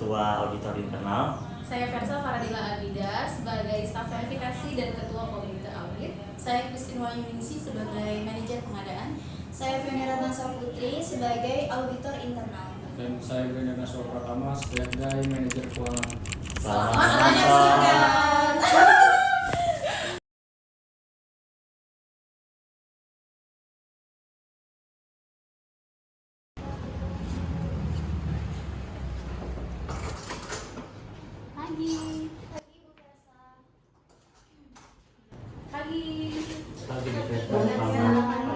Ketua Auditor Internal. Saya Versa Faradila Abida sebagai staf verifikasi dan Ketua Komite Audit. Saya Christine Wayuningsi sebagai Manajer Pengadaan. Saya Fiona Ratnasari Putri sebagai Auditor Internal. Dan saya Brenda Naswa Pratama sebagai Manajer Keuangan. Selamat menyaksikan. Pagi. Pagi Bu Versa. Pagi. Pagi Bu Versa,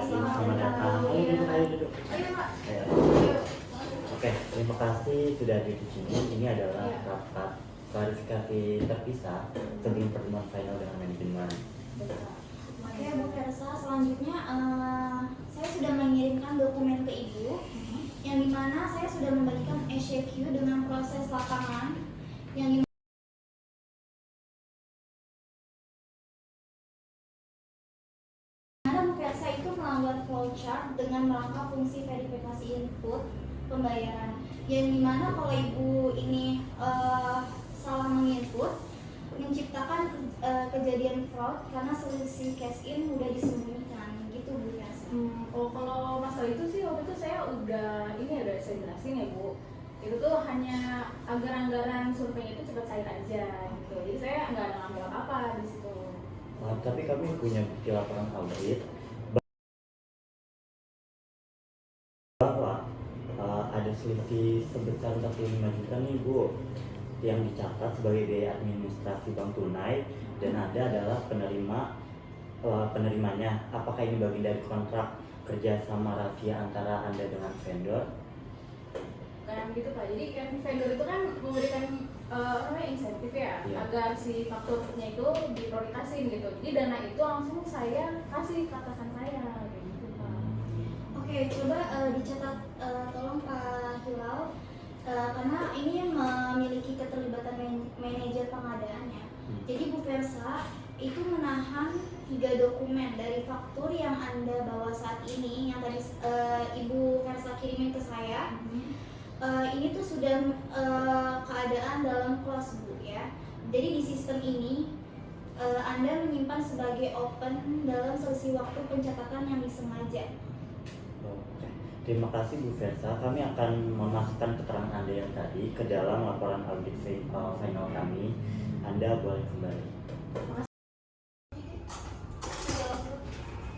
selamat datang. Ayo duduk. Ayo Pak. Ayo. Oke, terima kasih sudah hadir di sini. Ini adalah rapat klarifikasi terpisah sebelum pertemuan final dengan manajemen. Oke Bu Versa, selanjutnya saya sudah mengirimkan dokumen ke Ibu, yang dimana saya sudah membagikan SCQ dengan proses lapangan, yang dimana Bu Versa itu melanggar flowchart dengan merangkap fungsi verifikasi input pembayaran, yang dimana kalau Ibu ini salah menginput menciptakan kejadian fraud karena selisih cash in udah disembunyikan gitu Bu Versa. Kalau masalah itu sih waktu itu saya udah saya jelasin ya Bu. Itu tuh hanya agar anggaran survei itu cepat cair aja gitu. Jadi saya nggak ada ngambil apa-apa di situ. Tapi kami punya bukti laporan audit bahwa ada selisih sebesar 45 juta nih Bu, yang dicatat sebagai biaya administrasi bank tunai, dan ada adalah penerimanya. Apakah ini bagian dari kontrak kerjasama rahasia antara Anda dengan vendor? Kayak gitu Pak. Jadi kan vendor itu kan memberikan insentif ya, agar si fakturnya itu diprioritasin gitu. Jadi dana itu langsung saya kasih ke atasan saya gitu Pak. Oke, coba dicatat tolong Pak Hilal, karena ini memiliki keterlibatan manajer pengadaannya. Jadi Bu Versa itu menahan 3 dokumen dari faktur yang Anda bawa saat ini, yang tadi Ibu Versa kirimin ke saya. Ini tuh sudah keadaan dalam close Bu ya. Jadi di sistem ini Anda menyimpan sebagai open dalam selisih waktu pencatatan yang disengaja. Oke. Terima kasih Bu Versa. Kami akan memasukkan keterangan Anda yang tadi ke dalam laporan audit final kami. Anda boleh kembali.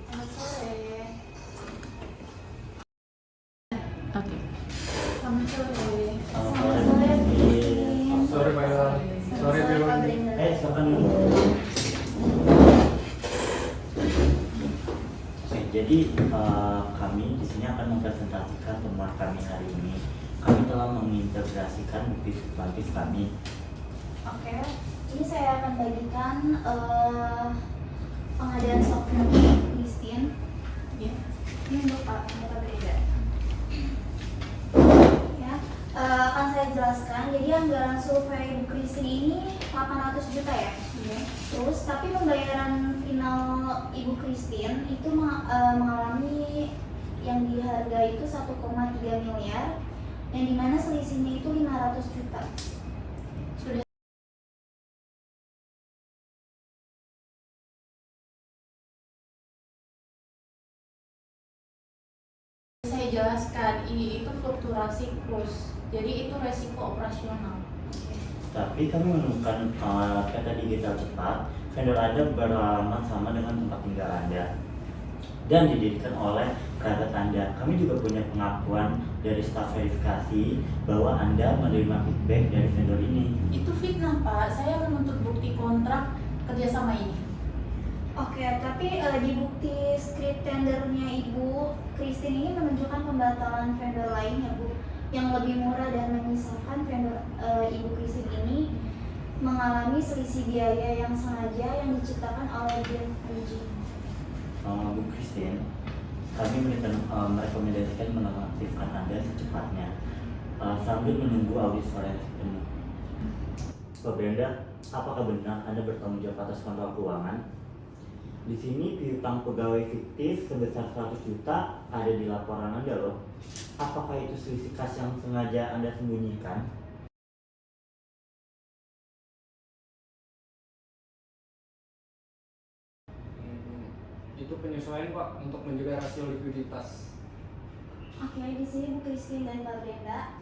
Selamat sore. Oke. Selamat sore. Selamat sore. Sorry Pak Ilham. Sorry Pak Bang. Brenda. Silakan dulu. Oke, jadi kami di sini akan mempresentasikan temuan kami hari ini. Kami telah mengintegrasikan bukti substantif kami. Oke, ini saya akan bagikan pengadaan software Christine. Ya. Ini untuk Pak Brenda. Ya, akan saya jelaskan. Jadi anggaran survei Bu Christine ini 800 juta ya. Terus tapi pembayaran final Ibu Christine itu mengalami yang dihargai itu 1,3 miliar, yang dimana selisihnya itu 500 juta. Sudah Saya jelaskan, ini itu fluktuasi kurs. Jadi itu resiko operasional. Tapi kami menemukan peta digital cepat vendor Anda beralamat sama dengan tempat tinggal Anda dan didirikan oleh kerabat Anda. Kami juga punya pengakuan dari staf verifikasi bahwa Anda menerima feedback dari vendor ini. Itu fitnah Pak, saya menuntut bukti kontrak kerjasama ini. Oke, tapi di bukti script tendernya Ibu Christine ini menunjukkan pembatalan vendor lain ya Bu, yang lebih murah, dan menyisakan vendor Ibu Christine ini mengalami selisih biaya yang sengaja yang diciptakan oleh Green Region. Bu Christine, kami merekomendasikan menonaktifkan Anda secepatnya sambil menunggu audit forensik penuh. Pak Brenda, apakah benar Anda bertanggung jawab atas kontrol keuangan? Di sini piutang pegawai fiktif sebesar 100 juta ada di laporan Anda loh. Apakah itu selisih kas yang sengaja Anda sembunyikan? penyesuaian Pak untuk menjaga rasio likuiditas. Oke, di sini Bu Christine dan Mbak Brenda,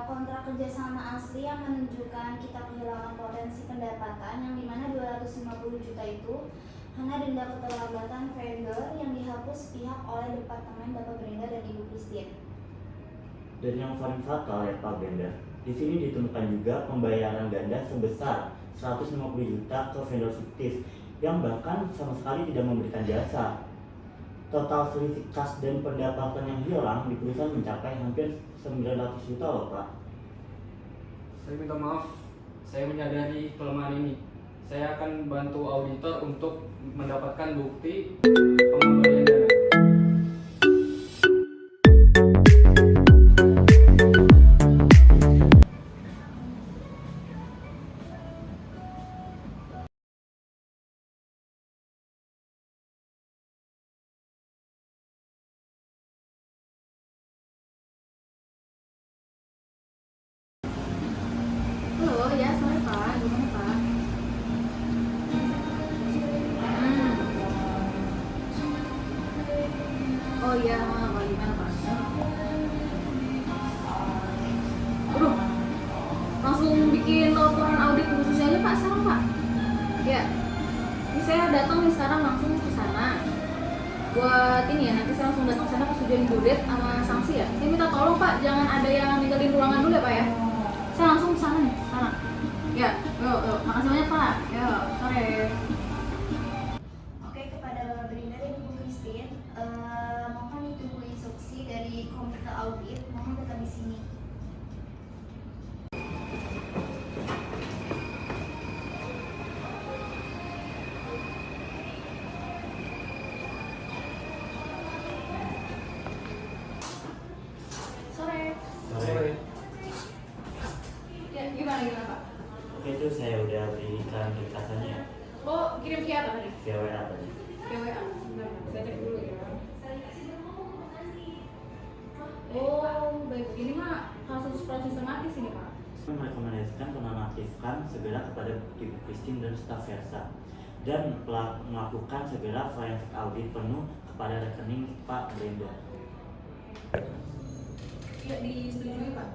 kontrak kerjasama asli yang menunjukkan kita kehilangan potensi pendapatan yang dimana 250 juta itu karena denda keterlambatan vendor yang dihapus pihak oleh Departemen Bapak Brenda dan Ibu Christine. Dan yang paling fatal ya Pak Brenda, di sini ditentukan juga pembayaran ganda sebesar 150 juta ke vendor fiktif yang bahkan sama sekali tidak memberikan jasa. Total selisih kas dan pendapatan yang hilang di perusahaan mencapai hampir 900 juta loh Pak. Saya minta maaf, saya menyadari kelemahan ini. Saya akan bantu auditor untuk mendapatkan bukti pengembalian dana. Halo, ya sorry Pak, gimana Pak? Oh iya, Pak, gimana Pak? Aduh, langsung bikin laporan audit khususnya aja Pak sekarang Pak. Ya, ini saya datang nih sekarang langsung ke sana. Buat ini ya, nanti saya langsung datang ke sana persetujuan due date sama sanksi ya. Saya minta tolong Pak, jangan ada yang ninggalin ruangan dulu ya Pak ya. Saya langsung ke sana nih, sekarang. Ya, yuk, makasih banyak Pak. Yuk, sore. Oke, kepada Bapak Brenda dan Ibu Christine, mohon ditunggu instruksi dari komite audit, mohon tetap di sini. Sore. Sore. Ya, gimana Pak? Oke, itu saya udah berikan beritasannya ya, Oh, kirim via apa tadi? via WA tadi. Via WA. Bentar, saya cek dulu ya. Oh, baik. Ini mah kasus sistematis ini Pak. Merekomendasikan penonaktifkan segera kepada Ibu Christine dan staf Versa dan melakukan segera forensik audit penuh kepada rekening Pak Brenda. Ya, disetujui Pak.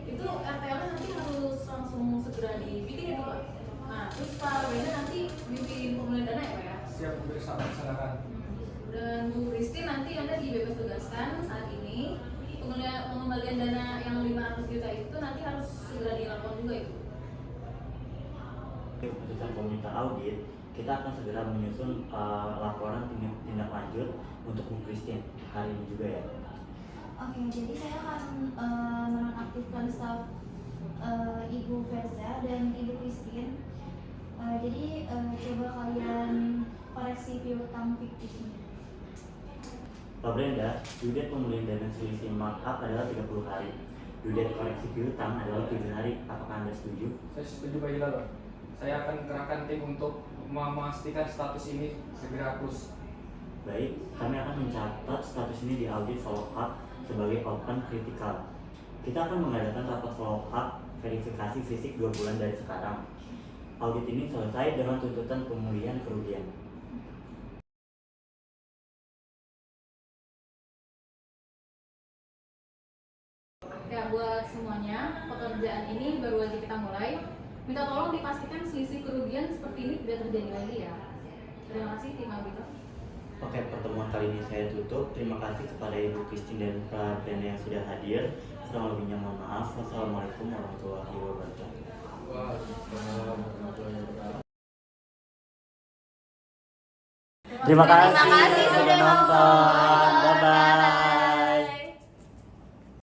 Itu RTL nanti harus langsung segera dibikin itu Pak. Nah, terus Pak Brenda nanti bikin pemulihan dana ya Pak ya? Siap, bisa laksanakan. Dan Bu Christine nanti Anda dibebas tugaskan saat ini. Pengembalian dana yang 500 juta itu nanti harus segera dilakukan juga itu. Keputusan komite audit, kita akan segera menyusun laporan tindak lanjut untuk Bu Christine hari ini juga ya. Oke, jadi saya akan menonaktifkan staf Ibu Versa dan Ibu Christine. Jadi coba kalian koreksi piutang fiktifnya. Pak Brenda, due date pemulihan dana selisih markup adalah 30 hari. Due date koreksi piutang adalah 7 hari. Apakah Anda setuju? Saya setuju Pak Hilal. Saya akan kerahkan tim untuk memastikan status ini segera hapus. Baik, kami akan mencatat status ini di audit follow up sebagai open critical. Kita akan mengadakan rapat follow up verifikasi fisik 2 bulan dari sekarang. Audit ini selesai dengan tuntutan pemulihan kerugian. Ya, buat semuanya, pekerjaan ini baru aja kita mulai. Minta tolong dipastikan selisih kerugian seperti ini tidak terjadi lagi ya. Terima kasih tim auditor. Oke, pertemuan kali ini saya tutup. Terima kasih kepada Ibu Christine dan Pak Brenda yang sudah hadir. Kurang lebihnya mohon maaf. Wassalamualaikum warahmatullahi wabarakatuh. Terima kasih sudah nonton. Bye bye.